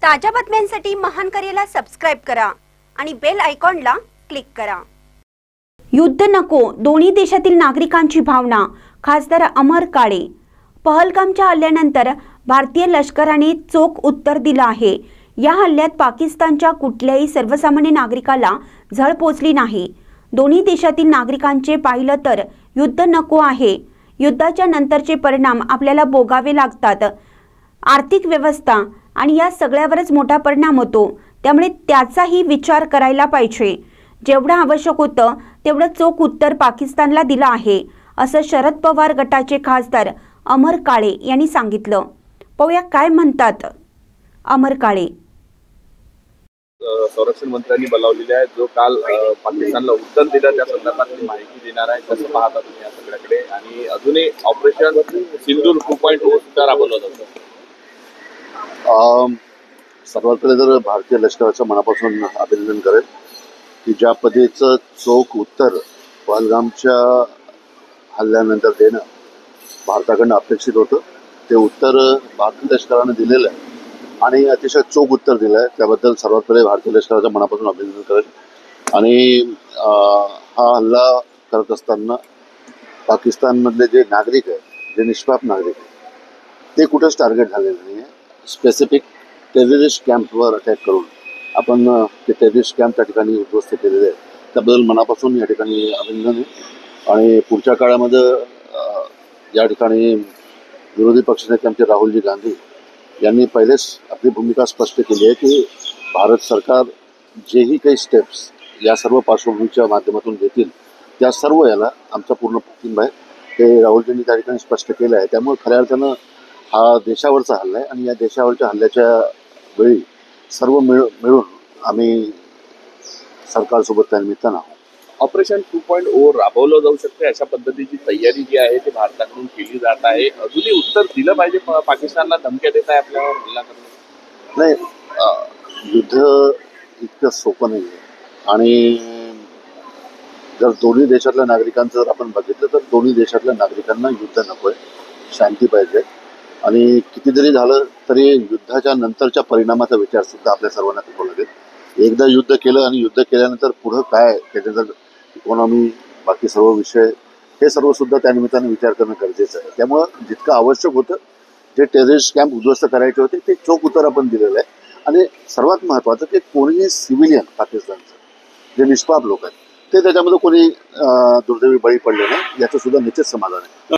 ताज्या बातम्यांसाठी महान करेला सबस्क्राइब करा आणि बेल आयकॉनला क्लिक करा। युद्ध नको, दोन्ही देशातील नागरिकांची भावना। खासदार अमर काळे। पहलगामच्या हल्ल्यानंतर भारतीय लष्कराने चोख उत्तर दिलं आहे। या हल्ल्यात पाकिस्तानच्या कुठल्याही सर्वसामान्य नागरिकाला झळ पोचली नाही। दोन्ही देशातील नागरिकांचे पाहिलं तर युद्ध नको आहे। युद्धाच्या नंतरचे परिणाम आपल्याला भोगावे लागतात। आर्थिक व्यवस्था आणि या सगळ्यावरच मोठा परिणाम होतो, त्यामुळे त्याचाही विचार करायला पाहिजे। जेवढं आवश्यक होतं तेवढं चोख उत्तर पाकिस्तानला दिलं आहे, असं शरद पवार गटाचे खासदार अमर काळे यांनी सांगितलं। पाहूया काय म्हणतात अमर काळे। संरक्षण मंत्र्यांनी बोलावलेले आहे, जो काल पाकिस्तानला उत्तर दिलं त्या संदर्भातली माहिती देणार आहे। कसं पाहता तुम्ही या सगळ्याकडे? आणि अजूनही ऑपरेशन सिंदूर 2.0 सुद्धा राबवलं जातं। सर्वात पहिले तर भारतीय लष्कराचं मनापासून अभिनंदन करेल की ज्या पद्धतीचं चोख उत्तर पहलगामच्या हल्ल्यानंतर देणं भारताकडनं अपेक्षित होतं, ते उत्तर भारतीय लष्करानं दिलेलं आहे आणि अतिशय चोख उत्तर दिलं आहे। त्याबद्दल सर्वात पहिले भारतीय लष्कराचं मनापासून अभिनंदन करेल। आणि हा हल्ला करत असताना पाकिस्तानमधले जे नागरिक आहेत, जे निष्पाप नागरिक आहेत, ते कुठंच टार्गेट झालेलं नाही आहे। स्पेसिफिक टेररिस्ट कॅम्पवर अटॅक करून आपण ते टेररिस्ट कॅम्प त्या ठिकाणी उद्ध्वस्त केलेले आहेत, त्याबद्दल मनापासून या ठिकाणी अभिनंदन आहे। आणि पुढच्या काळामध्ये या ठिकाणी विरोधी पक्षनेते आमचे राहुलजी गांधी यांनी पहिलेच आपली भूमिका स्पष्ट केली आहे की भारत सरकार जेही काही स्टेप्स या सर्व पार्श्वभूमीच्या माध्यमातून घेतील त्या सर्व याला आमचा पूर्ण पाठिंबा आहे, हे राहुलजींनी त्या ठिकाणी स्पष्ट केलं आहे। त्यामुळे खऱ्या अर्थानं हा देशावरचा हल्ला आहे आणि या देशावरच्या हल्ल्याच्या वेळी सर्व मिळून आम्ही सरकारसोबत त्या निमित्तानं आहोत। ऑपरेशन 2.0 राबवलं जाऊ शकते अशा पद्धतीची तयारी जी आहे ती भारताकडून केली जात आहे। अजूनही उत्तर दिलं पाहिजे, पाकिस्तानला धमक्या देत आहे आपल्यावर हल्ला करणं? नाही, युद्ध इतकं सोपं नाही आहे। आणि जर दोन्ही देशातल्या नागरिकांचं जर आपण बघितलं तर दोन्ही देशातल्या नागरिकांना युद्ध नको आहे, शांती पाहिजे। आणि किती जरी झालं तरी युद्धाच्या नंतरच्या परिणामाचा विचार सुद्धा आपल्या सर्वांना करावा लागेल। एकदा युद्ध केलं आणि युद्ध केल्यानंतर पुढं काय, त्याच्यानंतर इकॉनॉमी, बाकी सर्व विषय, हे सर्व सुद्धा त्या निमित्ताने विचार करणं गरजेचं आहे। त्यामुळं जितकं आवश्यक होतं, जे टेररिस्ट कॅम्प उद्ध्वस्त करायचे होते ते चोख उत्तर आपण दिलेलं आहे। आणि सर्वात महत्त्वाचं की कोणीही सिव्हिलियन पाकिस्तानचं जे निष्पाप लोक आहेत ते त्याच्यामध्ये कोणी दुर्दैवी बळी पडले नाही, याचं सुद्धा निश्चित समाधान आहे।